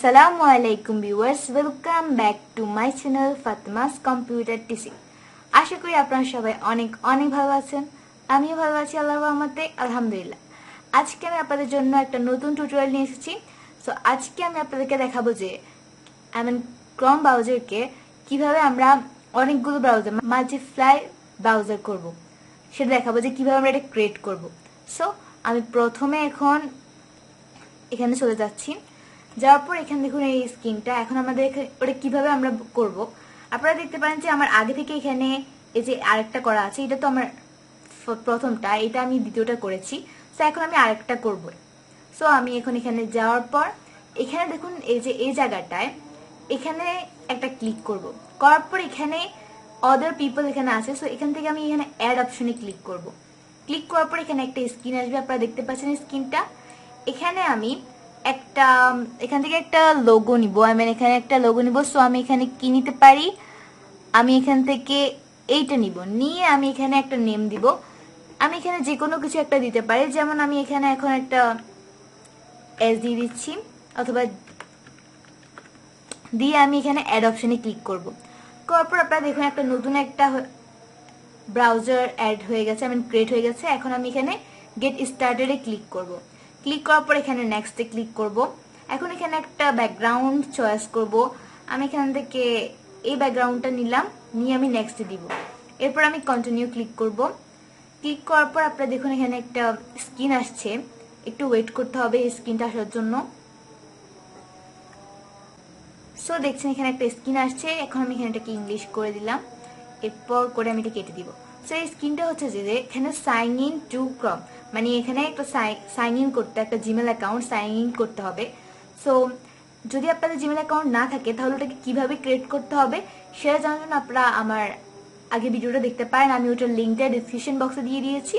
Assalamualaikum viewers, welcome back to my channel Fatma's Computer Teaching. আশা করি আপনারা সবাই অনেক অনেক ভালো আছেন। আমিও ভালো আছি আল্লাহর রহমতে, আলহামদুলিল্লাহ। আজকে আমি আপনাদের জন্য একটা নতুন টিউটোরিয়াল নিয়ে এসেছি। সো আজকে আমি আপনাদেরকে দেখাবো যে ক্রোম ব্রাউজারকে কিভাবে আমরা অনেকগুলো ব্রাউজার মাল্টিপ্লাই ব্রাউজার করব। সেটা দেখাবো যে কিভাবে আমরা এটা ক্রিয়েট করব। সো আমি প্রথমে এখন এখানে চলে যাচ্ছি। যাওয়ার পর এখানে দেখুন এই স্ক্রিনটা, এখন আমাদের ওটা কিভাবে আমরা করব। আপনারা দেখতে পারেন যে আমার আগে থেকে এখানে এই যে আরেকটা করা আছে, এটা তো আমার প্রথমটা, এটা আমি দ্বিতীয়টা করেছি। সো এখন আমি আরেকটা করব। সো আমি এখন এখানে যাওয়ার পর এখানে দেখুন এই যে এই জায়গাটায় এখানে একটা ক্লিক করব। করার পর এখানে অদার পিপল এখানে আছে। সো এখান থেকে আমি এখানে অ্যাড অপশনে ক্লিক করব। ক্লিক করার পর এখানে একটা স্ক্রিন আসবে, আপনারা দেখতে পাচ্ছেন স্ক্রিনটা। এখানে আমি এখান থেকে একটা লোগো নিব, এখানে একটা লোগো নিব। সো আমি এখানে কি নিতে পারি, আমি এখান থেকে এইটা নিব, নিয়ে আমি এখানে একটা নেম দিব। আমি এখানে যে কোনো কিছু একটা দিতে পারি, যেমন আমি এখানে এখন একটা এস দিয়ে দিচ্ছি, অথবা দিয়ে আমি এখানে অ্যাড অপশনে ক্লিক করব। করার পর আপনারা দেখুন একটা নতুন একটা ব্রাউজার অ্যাড হয়ে গেছে, ক্রিয়েট হয়ে গেছে। এখন আমি এখানে গেট স্টার্টেডে ক্লিক করব। ক্লিক করার পর এখানে নেক্সটে ক্লিক করব। এখন এখানে একটা ব্যাকগ্রাউন্ড চয়েস করব। আমি এখান থেকে এই ব্যাকগ্রাউন্ডটা নিলাম, নিয়ে আমি নেক্সটে দিব। এরপর আমি কন্টিনিউ ক্লিক করব। ক্লিক করার পর আপনারা দেখুন এখানে একটা স্ক্রিন আসছে, একটু ওয়েট করতে হবে এই স্ক্রিনটা আসার জন্য। সো দেখছেন এখানে একটা স্ক্রিন আসছে, এখন আমি এখানে এটাকে ইংলিশ করে দিলাম, এরপর করে আমি এটা কেটে দিব। সো এই স্ক্রিনটা হচ্ছে যে এখানে সাইন ইন টু ক্রোম, এখানে একটা সাইন ইন করতে, একটা জিমেল অ্যাকাউন্ট সাইন ইন করতে হবে। সো যদি আপনাদের জিমেল অ্যাকাউন্ট না থাকে তাহলে ওটাকে কিভাবে ক্রিয়েট করতে হবে সেটা জানার জন্য আপনারা আমার আগে ভিডিওটা দেখতে পারেন। আমি ওটার লিঙ্কটা ডিসক্রিপশন বক্সে দিয়ে দিয়েছি।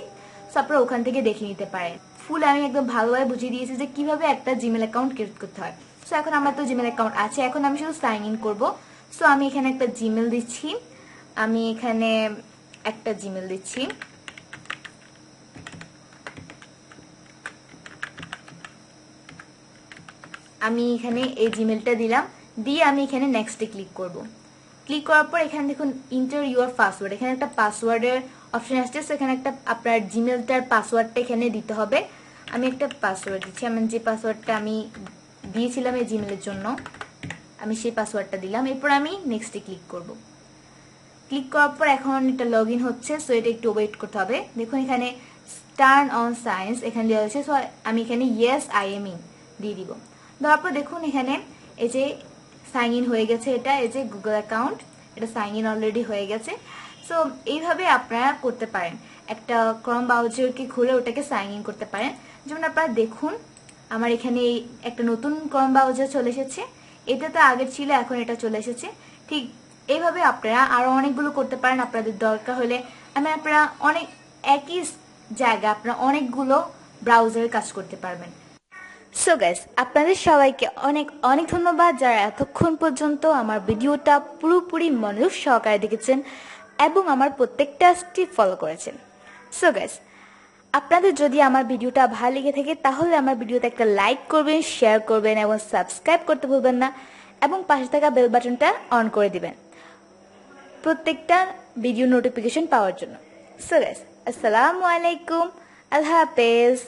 সো আপনারা ওখান থেকে দেখে নিতে পারেন। ফুল আমি একদম ভালোভাবে বুঝিয়ে দিয়েছি যে কিভাবে একটা জিমেল অ্যাকাউন্ট ক্রিয়েট করতে হয়। সো এখন আমার তো জিমেল অ্যাকাউন্ট আছে, এখন আমি শুধু সাইন ইন করবো। সো আমি এখানে একটা জিমেল দিচ্ছি, আমি এখানে একটা জিমেল দিচ্ছি। আমি এখানে এই জিমেলটা দিলাম, দিয়ে আমি এখানে নেক্সটে ক্লিক করব। ক্লিক করার পর এখানে দেখুন ইন্টার ইউর পাসওয়ার্ড, এখানে একটা পাসওয়ার্ডের অপশন আসছে। সেখানে একটা আপনার জিমেলটার পাসওয়ার্ডটা এখানে দিতে হবে। আমি একটা পাসওয়ার্ড দিচ্ছি, যে পাসওয়ার্ডটা আমি দিয়েছিলাম এই জিমেলের জন্য, আমি সেই পাসওয়ার্ডটা দিলাম। এরপর আমি নেক্সটে ক্লিক করব। ক্লিক করার পর এখন এটা লগ ইন হচ্ছে। সো এটা একটু ওয়েট করতে হবে। দেখুন এখানে টার্ন অন সায়েন্স এখানে দেওয়া হয়েছে। সো আমি এখানে ইয়েস আই এম ইন দিয়ে দিব। দেওয়ার পর দেখুন এখানে এই যে সাইন ইন হয়ে গেছে, এটা এই যে গুগল অ্যাকাউন্ট, এটা সাইন ইন অলরেডি হয়ে গেছে। সো এইভাবে আপনারা করতে পারেন, একটা ক্রোম ব্রাউজারকে খুলে ওটাকে সাইন ইন করতে পারেন। যেমন আপনারা দেখুন আমার এখানে একটা নতুন ক্রোম ব্রাউজার চলে এসেছে, এটা তো আগে ছিল, এখন এটা চলে এসেছে। ঠিক এইভাবে আপনারা আরো অনেকগুলো করতে পারেন আপনাদের দরকার হলে। আপনারা অনেক একই জায়গা আপনারা অনেকগুলো ব্রাউজারে কাজ করতে পারবেন। সো গাইস, আপনাদের সবাইকে অনেক অনেক ধন্যবাদ যারা এতক্ষণ পর্যন্ত আমার ভিডিওটা পুরোপুরি মনোযোগ সহকারে দেখেছেন এবং আমার প্রত্যেকটা স্টেপ ফলো করেছেন। সো গাইস, আপনাদের যদি আমার ভিডিওটা ভালো লেগে থাকে তাহলে আমার ভিডিওতে একটা লাইক করবেন, শেয়ার করবেন এবং সাবস্ক্রাইব করতে ভুলবেন না, এবং পাশে থাকা বেল বাটনটা অন করে দিবেন প্রত্যেকটা ভিডিও নোটিফিকেশন পাওয়ার জন্য। সো গাইস, আসসালামু আলাইকুম, আল্লাহ হাফেজ।